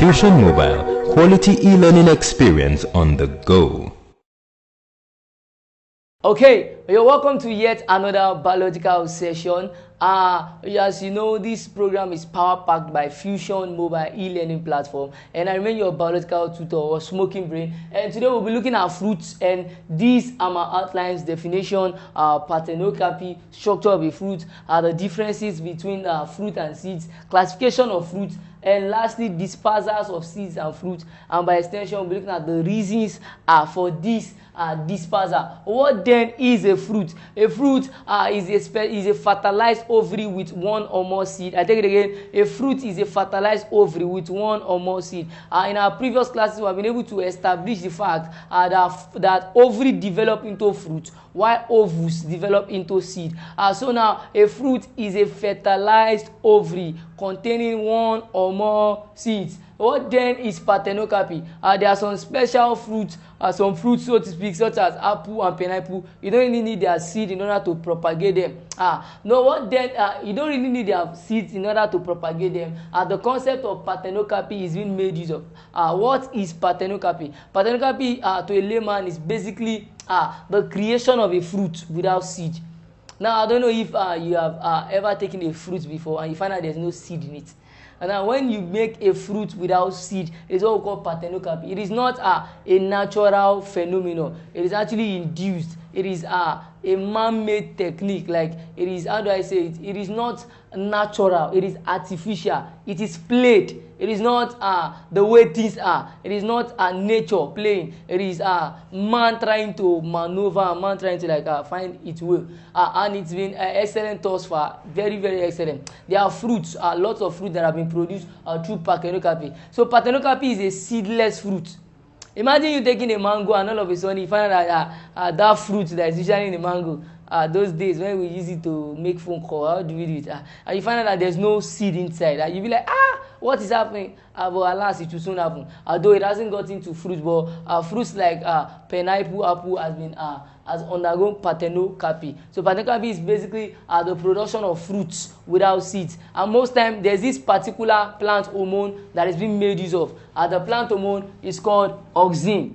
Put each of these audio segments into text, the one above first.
Fusion Mobile, quality e-learning experience on the go. Okay, you're welcome to yet another biological session. As you know, this program is power-packed by Fusion Mobile e-learning platform, and I remain your biological tutor or smoking brain. And today we'll be looking at fruits, and these are my outlines: definition, Parthenocarpy, structure of a fruit, the differences between fruit and seeds, classification of fruits, and lastly, dispersals of seeds and fruits. And by extension, we'll be looking at the reasons for this dispersal. What then is a fruit? A fruit is a fertilized ovary with one or more seed. I take it again. A fruit is a fertilized ovary with one or more seed. In our previous classes, we have been able to establish the fact that ovary develop into fruit, while ovules develop into seed. So now, a fruit is a fertilized ovary containing one or more seeds. What then is Parthenocarpy? There are some special fruits, some fruits, so to speak, such as apple and pineapple. You don't really need their seed in order to propagate them. No, what then? You don't really need their seeds in order to propagate them. The concept of Parthenocarpy is being made use of. What is Parthenocarpy? Parthenocarpy, to a layman, is basically the creation of a fruit without seed. Now, I don't know if you have ever taken a fruit before and you find out there's no seed in it. And now when you make a fruit without seed, it's what we call Parthenocarpy. It is not a natural phenomenon. It is actually induced. It is a man-made technique. Like, it is, how do I say it? It is not natural. It is artificial. It is played. It is not the way things are. It is not nature playing. It is man trying to maneuver, man trying to find its way. And it's been excellent thus far. Very, very excellent. There are fruits, lots of fruit that have been produced through Parthenocarpy. So Parthenocarpy is a seedless fruit. Imagine you taking a mango and all of a sudden you find out that fruit that is usually in the mango, those days when we use it to make phone call, how do we do it? And you find out that there's no seed inside. You'll be like, what is happening? But alas, it will soon happen. Although it hasn't got into fruits, but fruits like pineapple, apple has undergone Parthenocarpy. So Parthenocarpy is basically the production of fruits without seeds. And most time there's this particular plant hormone that is being made use of. The plant hormone is called auxin.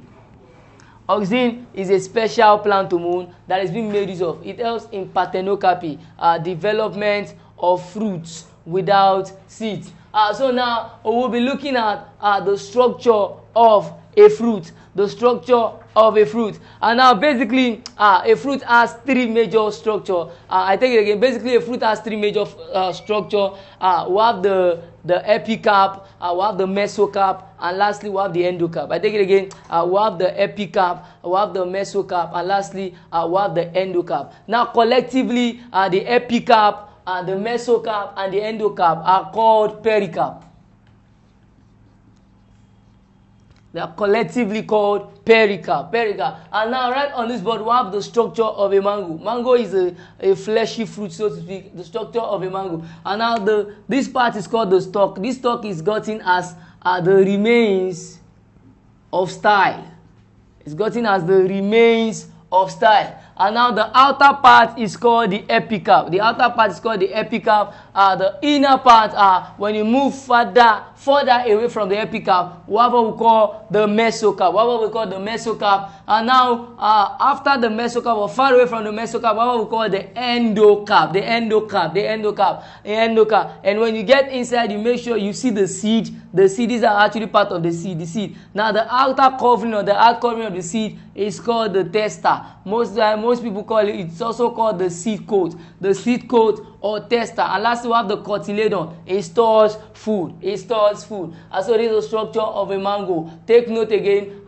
Auxin is a special plant hormone that is being made use of. It helps in Parthenocarpy, development of fruits without seeds. So now we'll be looking at the structure of a fruit. The structure of a fruit. And now basically a fruit has three major structure. I take it again. Basically a fruit has three major structure. We have the epicarp, we have the mesocarp, and lastly we have the endocarp. I take it again. We have the epicarp, we have the mesocarp, and lastly we have the endocarp. Now collectively the epicarp, the mesocarp, and the endocarp are called pericarp. They are collectively called pericarp. And now right on this board we have the structure of a mango. Mango is a fleshy fruit, so to speak, the structure of a mango. And now this part is called the stalk. This stalk is gotten as the remains of style. It's gotten as the remains of style. And now the outer part is called the epicarp. The outer part is called the epicarp. The inner part, when you move further away from the epicarp, what we call the mesocarp. And now after the mesocarp, or far away from the mesocarp, what we call the endocarp. And when you get inside, you make sure you see the seed. The seeds are actually part of the seed. Now the outer covering or the out covering of the seed is called the tester. Most people call it. It's also called the seed coat. The seed coat or tester. And lastly, we have the cotyledon. It stores food. And so this is the structure of a mango. Take note again.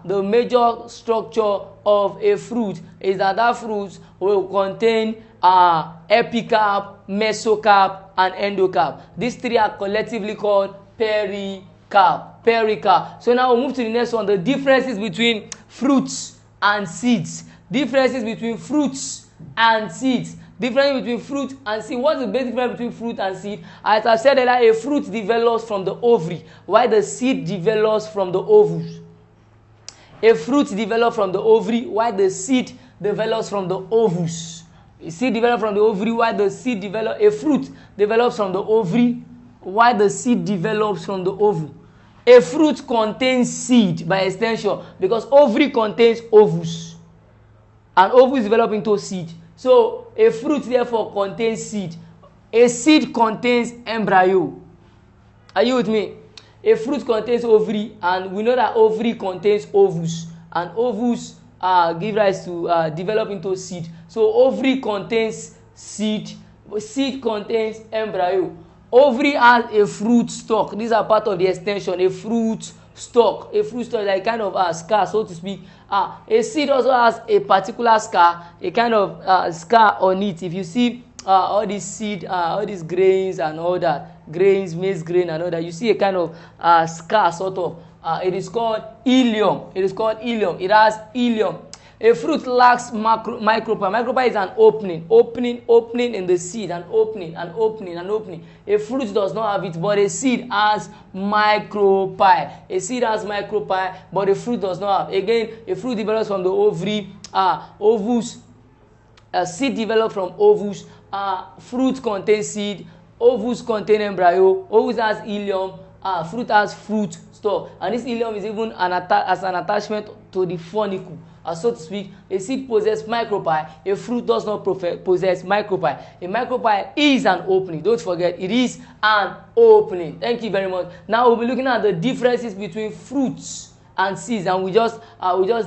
The major structure of a fruit is that fruit will contain epicarp, mesocarp, and endocarp. These three are collectively called pericarp. So now we'll move to the next one. The differences between fruits and seeds. Differences between fruits and seeds. Difference between fruit and seed. What's the basic difference between fruit and seed? As I said earlier, a fruit develops from the ovary, while the seed develops from the ovules. A fruit develops from the ovary, while the seed develops from the ovules. A seed develops from the ovary, while the seed develops. A fruit develops from the ovary, while the seed develops from the ovule. A fruit contains seed by extension because ovary contains ovus. And ovus develop into seed. So a fruit therefore contains seed. A seed contains embryo. Are you with me? A fruit contains ovary, and we know that ovary contains ovus, and ovus give rise to develop into seed. So ovary contains seed. Seed contains embryo. Ovary has a fruit stalk. These are part of the extension. A fruit stalk. A fruit stalk is like kind of scar, so to speak. A seed also has a particular scar, a kind of scar on it. If you see all these seed, all these grains and all that, grains, maize grain and all that, you see a kind of scar sort of. It is called ileum. It is called ileum. It has ileum. A fruit lacks micropyle. Micropyle is an opening in the seed, an opening. A fruit does not have it, but a seed has micropyle. A seed has micropyle, but a fruit does not have. Again, a fruit develops from the ovary, ovus. A seed develops from ovus. Fruit contains seed. Ovus contain embryo. Ovus has ileum. Fruit has fruit stalk, and this ileum is even as an attachment to the funicle. So to speak, a seed possesses micropyle, a fruit does not possess micropyle. A micropyle is an opening. Don't forget, it is an opening. Thank you very much. Now we'll be looking at the differences between fruits and seeds, and we just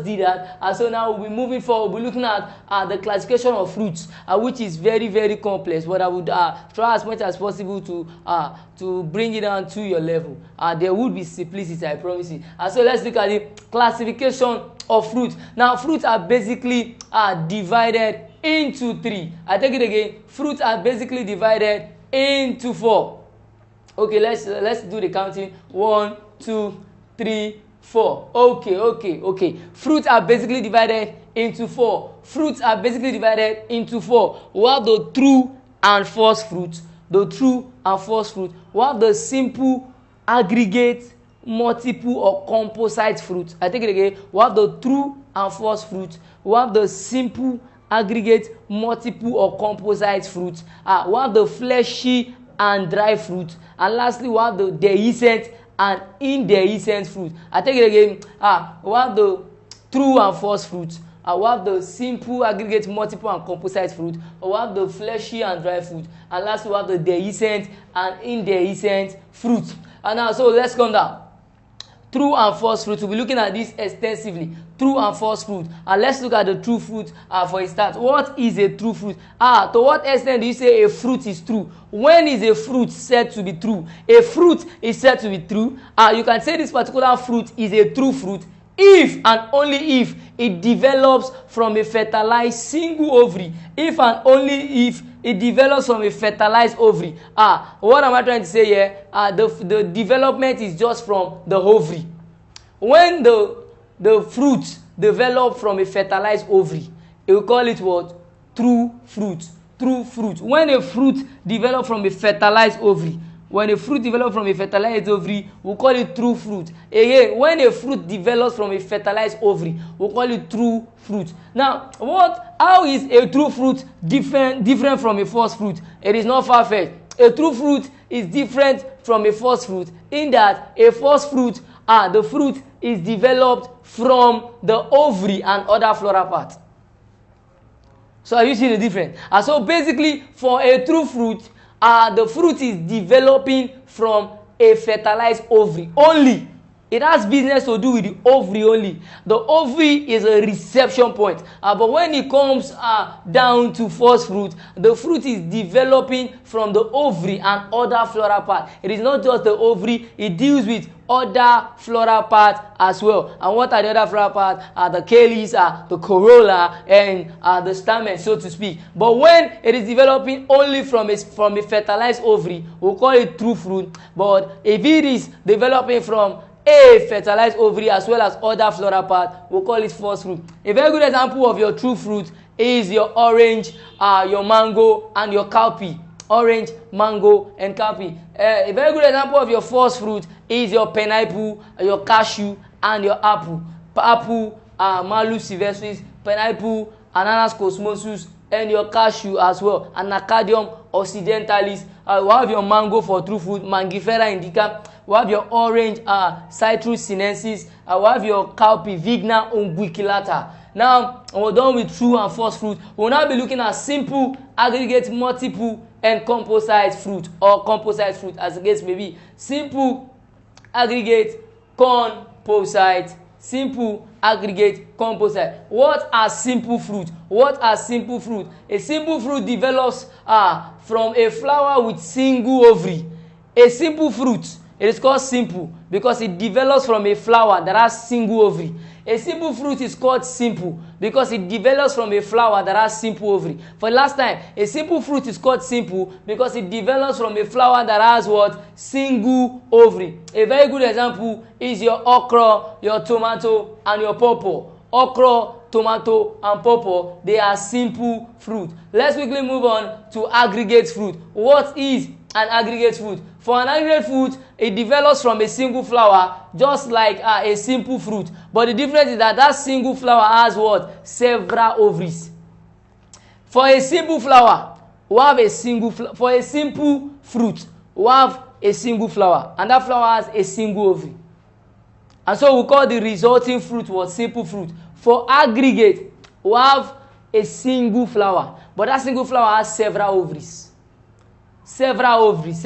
did that. So now we'll be moving forward. We'll be looking at the classification of fruits, which is very, very complex, but I would try as much as possible to bring it down to your level. There would be simplicity, I promise you. So let's look at the classification of fruits. Now fruits are basically divided into three. I take it again. Fruits are basically divided into four. Okay, let's do the counting. 1, 2, 3, 4. Okay. Fruits are basically divided into four. We have the true and false fruit. We have the simple, aggregate, multiple or composite fruit. I take it again. We have the true and false fruit. We have the simple, aggregate, multiple or composite fruit. We have the fleshy and dry fruit. And lastly, we have the dehiscent and indehiscent fruit. I take it again. We have the true and false fruit. We have the simple, aggregate, multiple and composite fruit. We have the fleshy and dry fruit. And lastly, we have the dehiscent and indehiscent fruit. And now, so let's come down. True and false fruit. We'll be looking at this extensively. True and false fruit. And let's look at the true fruit for a start. What is a true fruit? To what extent do you say a fruit is true? When is a fruit said to be true? A fruit is said to be true. You can say this particular fruit is a true fruit if and only if it develops from a fertilized single ovary. If and only if it develops from a fertilized ovary. What am I trying to say here? The development is just from the ovary. When the fruit develops from a fertilized ovary, we call it what? True fruit. When a fruit develops from a fertilized ovary, we call it true fruit. Again, when a fruit develops from a fertilized ovary, we call it true fruit. Now, how is a true fruit different from a false fruit? It is not far-fetched. A true fruit is different from a false fruit in that a false fruit, the fruit is developed from the ovary and other floral parts. So are you seeing the difference? So basically, for a true fruit, the fruit is developing from a fertilized ovary only. It has business to do with the ovary only. The ovary is a reception point. But when it comes down to false fruit, the fruit is developing from the ovary and other floral parts. It is not just the ovary, it deals with other floral parts as well. And what are the other floral parts? The calyx, the corolla, and the stamen, so to speak. But when it is developing only from a fertilized ovary, we'll call it true fruit. But if it is developing from a fertilized ovary as well as other floral parts, we'll call it false fruit. A very good example of your true fruit is your orange, your mango, and your cowpea. Orange, mango, and cowpea. A very good example of your false fruit is your pineapple, your cashew, and your apple. Apple, Malus silvestris, pineapple, Ananas cosmosus, and your cashew as well, Anacardium occidentalis, We have your mango for true fruit, Mangifera indica. We have your orange, Citrus sinensis. We have your cowpea, Vigna unguiculata. Now, we're done with true and false fruit. We'll now be looking at simple, aggregate, multiple, and composite fruit, or composite fruit, as the case may be. Simple, aggregate, composite. Simple, aggregate, composite. What are simple fruit? What are simple fruit? A simple fruit develops from a flower with single ovary. A simple fruit, it is called simple because it develops from a flower that has single ovary. A simple fruit is called simple because it develops from a flower that has simple ovary. For the last time, a simple fruit is called simple because it develops from a flower that has what? Single ovary. A very good example is your okra, your tomato, and your pawpaw. Okra, tomato, and pawpaw, they are simple fruit. Let's quickly move on to aggregate fruit. What is an aggregate fruit? For an aggregate fruit, it develops from a single flower, just like a simple fruit. But the difference is that that single flower has what? Several ovaries. For a simple flower, we have a single for a simple fruit, we have a single flower, and that flower has a single ovary. And so we call the resulting fruit what? Simple fruit. For aggregate, we have a single flower, but that single flower has several ovaries. Several ovaries,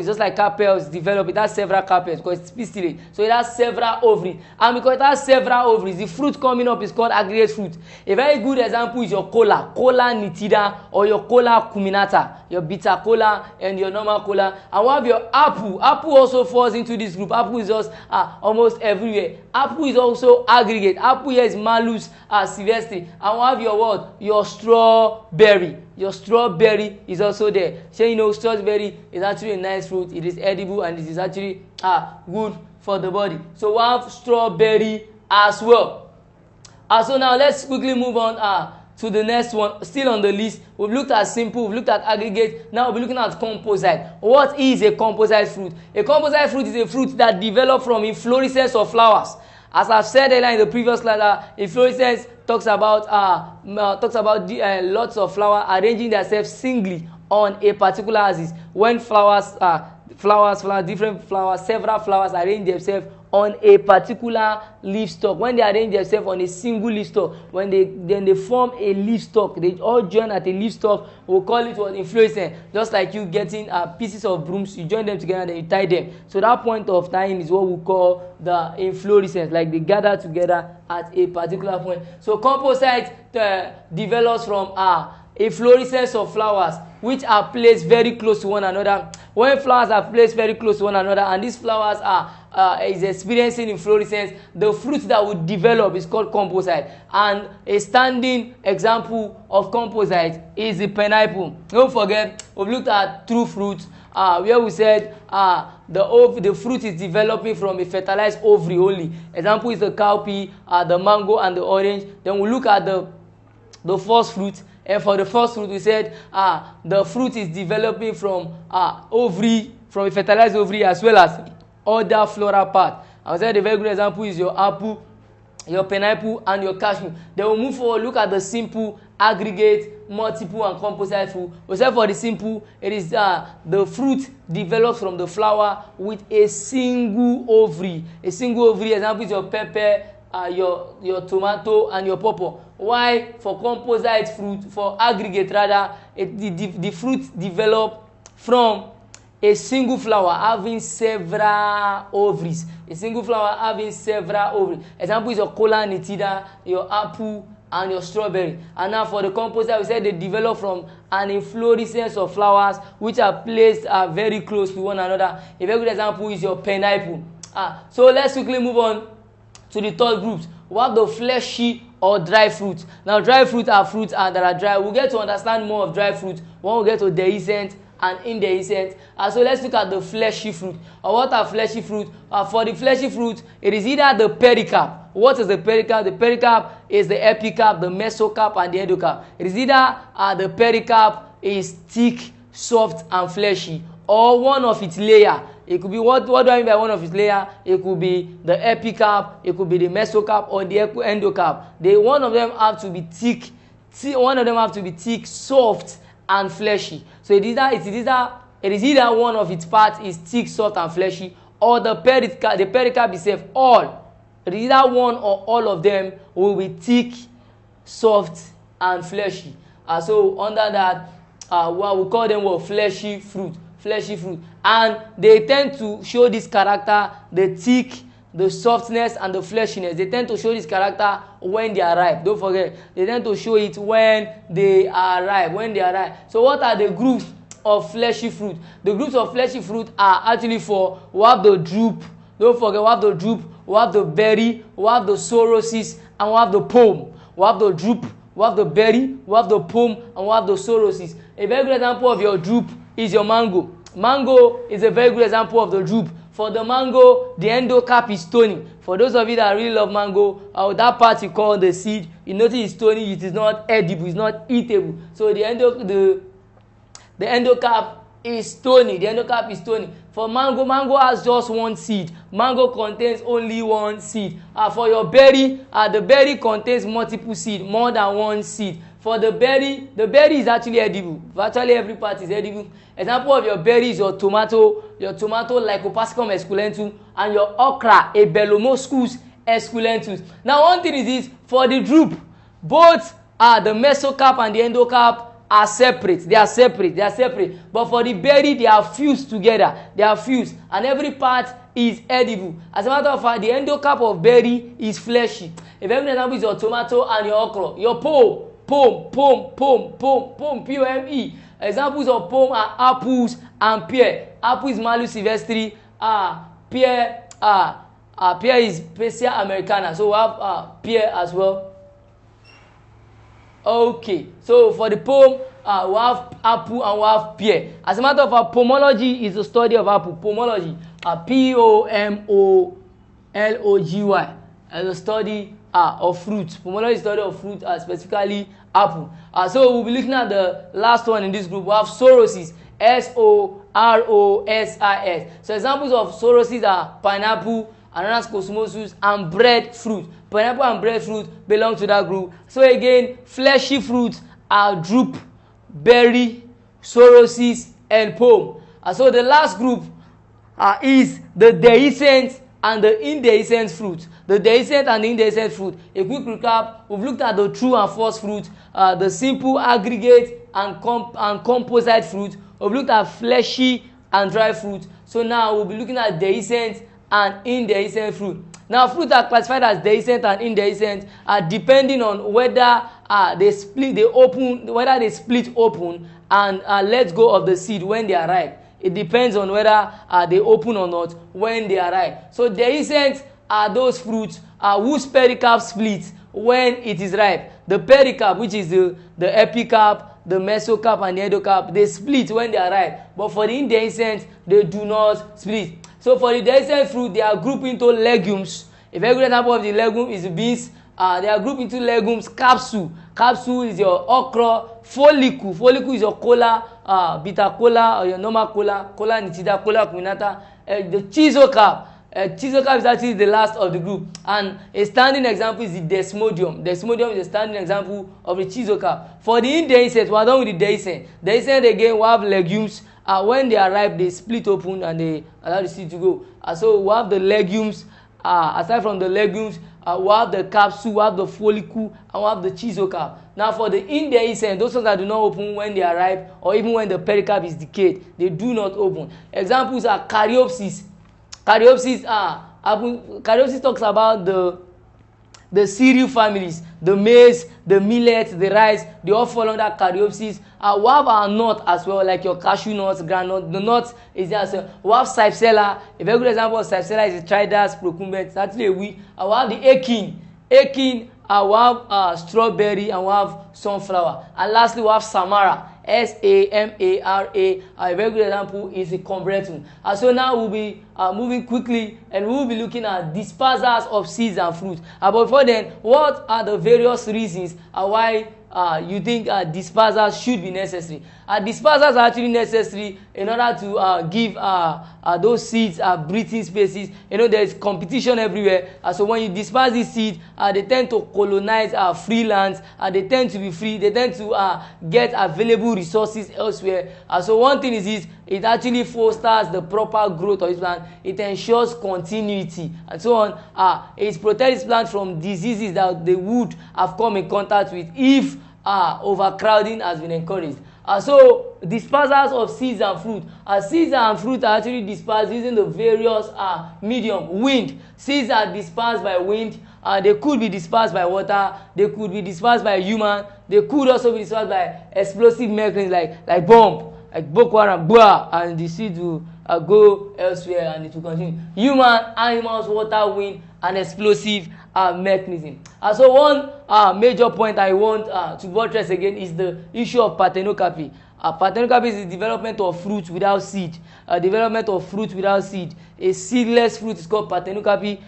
just like carpels develop, it has several carpels because it's pistillate. So it has several ovaries. And because it has several ovaries, the fruit coming up is called aggregate fruit. A very good example is your cola, cola nitida, or your cola cuminata, your bitter cola and your normal cola. And we have your apple. Apple also falls into this group. Apple is just almost everywhere. Apple is also aggregate. Apple here is Malus silvestri. And we have your what? Your strawberry. Your strawberry is also there. So you know strawberry is actually a nice fruit. It is edible and it is actually good for the body. So we have strawberry as well. So now let's quickly move on to the next one. Still on the list, we've looked at simple, we've looked at aggregate. Now we'll be looking at composite. What is a composite fruit? A composite fruit is a fruit that develops from inflorescence of flowers. As I've said earlier in the previous slide, inflorescence talks about lots of flowers arranging themselves singly on a particular axis. When different flowers, several flowers arrange themselves on a particular leaf stalk. When they arrange themselves on a single leaf stalk, then they form a leaf stalk. They all join at a leaf stalk. We'll call it what? Inflorescence. Just like you getting pieces of brooms, you join them together and then you tie them. So that point of time is what we call the inflorescence. Like they gather together at a particular point. So composite develops from inflorescence of flowers which are placed very close to one another. When flowers are placed very close to one another and these flowers is experiencing inflorescence, the fruit that would develop is called composite. And a standing example of composite is the pineapple. Don't forget, we've looked at true fruit, where we said the fruit is developing from a fertilized ovary only. Example is the cowpea, the mango, and the orange. Then we look at the false fruit. And for the first fruit, we said the fruit is developing from ovary, from a fertilized ovary, as well as other floral part. I said a very good example is your apple, your pineapple, and your cashew. Then we'll move forward, look at the simple, aggregate, multiple, and composite fruit. We said for the simple, it is the fruit develops from the flower with a single ovary. A single ovary, example is your pepper, your tomato, and your pawpaw. Why? For composite fruit, for aggregate rather, the fruit develop from a single flower having several ovaries. A single flower having several ovaries. Example is your cola nitida, your apple, and your strawberry. And now for the composite, we said they develop from an inflorescence of flowers which are placed very close to one another. A very good example is your pineapple. So let's quickly move on to the third group. We have the fleshy or dry fruit. Now dry fruit are fruits that are dry. We'll get to understand more of dry fruit when we get to dehiscent and indehiscent. So let's look at the fleshy fruit. What are fleshy fruit? For the fleshy fruit, it is either the pericarp. What is the pericarp? The pericarp is the epicarp, the mesocarp, and the endocarp. It is either the pericarp is thick, soft, and fleshy, or one of its layer. It could be, what do I mean by one of its layer? It could be the epicarp, it could be the mesocarp, or the endocarp. One of them have to be thick, soft, and fleshy. So it is either it is either one of its parts is thick, soft, and fleshy, or the pericarp itself, all. It is either one or all of them will be thick, soft, and fleshy. So under that, what we call them fleshy fruit. Fleshy fruit. And they tend to show this character, the thick, the softness, and the fleshiness. They tend to show this character when they are ripe. Don't forget, they tend to show it when they are ripe. So what are the groups of fleshy fruit? The groups of fleshy fruit are actually we have the drupe. Don't forget, we have the drupe, we have the berry, we have the sorosis, and we have the pome. We have the drupe, we have the berry, we have the pome, and we have the sorosis. A very good example of your drupe is your mango. Mango is a very good example of the drupe. For the mango, the endocarp is stony. For those of you that really love mango, that part you call the seed, you notice it's stony, it is not edible, it's not eatable. So the endocarp is stony. The endocarp is stony. For mango has just one seed. Mango contains only one seed. For your berry, the berry contains multiple seeds, more than one seed. For the berry is actually edible. Virtually every part is edible. Example of your berry is your tomato Lycopersicum esculentum, and your okra, a Belomoscus esculentus. Now, one thing is this: for the drupe, both the mesocarp and the endocarp are separate. They are separate. But for the berry, they are fused together. And every part is edible. As a matter of fact, the endocarp of berry is fleshy. A very good example is your tomato and your okra. Your pome, P-O-M-E. Examples of pome are apples and pear. Apple is Malus silvestri. Pear is Pesia americana. So we have pear as well. Okay, so for the pome, we have apple and we have pear. As a matter of fact, pomology is the study of apple. Pomology, P-O-M-O-L-O-G-Y, as a study of fruit. Pomology is study of fruit, specifically apple. So we'll be looking at the last one in this group. We have sorosis, S-O-R-O-S-I-S. So examples of sorosis are pineapple, ananas cosmosus, and breadfruit. Pineapple and breadfruit belong to that group. So again, fleshy fruits are drupe, berry, sorosis, and pome. So the last group is the dehiscent and the indehiscent fruit. The dehiscent and the indehiscent fruit. A quick recap: we've looked at the true and false fruit, the simple, aggregate, and composite fruit. We've looked at fleshy and dry fruit. So now we'll be looking at dehiscent and indehiscent fruit. Now, fruits are classified as dehiscent and indehiscent depending on whether they split open and let go of the seed when they are ripe. It depends on whether they open or not when they are ripe. So dehiscent are those fruits whose pericarp splits when it is ripe. The pericarp, which is the epicarp, the mesocarp, and the endocarp, they split when they are ripe. But for the indehiscent, they do not split. So for the dehiscent fruit, they are grouped into legumes. A very good example of the legume is beans. They are grouped into legumes. Capsule is your okra. Follicle is your cola, bitter cola, or your normal cola nitida, cola cuminata. The chizocarp. Chizocarp is actually the last of the group. And a standing example is the desmodium. Desmodium is a standing example of the chizocarp. For the indehiscent, we are done with the dehiscent. Dehiscent again, we have legumes. When they are ripe, they split open and they allow the seed to go. So we have the legumes. Aside from the legumes, we have the capsule, we have the follicle, and we have the chizocarp. Now for the indehiscent, those ones that do not open when they are ripe, or even when the pericarp is decayed, they do not open. Examples are caryopsis. Caryopsis talks about the cereal families, the maize, the millet, the rice. They all fall under caryopsis. We have our nut as well, like your cashew nuts, groundnut. The nut is there as well. We have cypsela. A very good example of cypsela is the Tridas procumbens. It's actually a wheat. We have the akin. We have strawberry, and we have sunflower. And lastly, we have samara. S-A-M-A-R-A. A very good example is the combretum. So now we'll be moving quickly, and we'll be looking at dispersals of seeds and fruits. But before then, what are the various reasons why you think dispersals should be necessary? Dispersals are actually necessary in order to give those seeds breathing spaces. There is competition everywhere. So when you disperse these seeds, they tend to colonize free lands. They tend to be free. They tend to get available resources elsewhere. So one thing is this: it actually fosters the proper growth of this plant. It ensures continuity and so on. It protects this plant from diseases that the wood have come in contact with if overcrowding has been encouraged. So dispersals of seeds and fruit. Seeds and fruit are actually dispersed using the various medium. Wind. Seeds are dispersed by wind. They could be dispersed by water. They could be dispersed by human. They could also be dispersed by explosive mechanisms like bomb, like Boko Haram, and the seeds will go elsewhere and it will continue. Human, animals, water, wind, and explosive mechanism. So one major point I want to buttress again is the issue of parthenocarpy. Parthenocarpy is the development of fruit without seed. Development of fruit without seed. A seedless fruit is called parthenocarpy.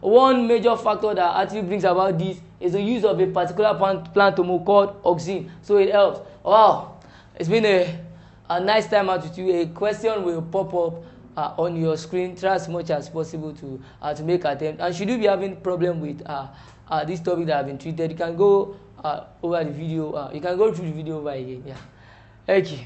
One major factor that actually brings about this is the use of a particular plant hormone called auxin. So it helps. Wow, it's been a nice time out with you. A question will pop up on your screen. Try as much as possible to make attempt. And should you be having problem with this topic that have been treated, you can go over the video. You can go through the video over again. Yeah. Thank you.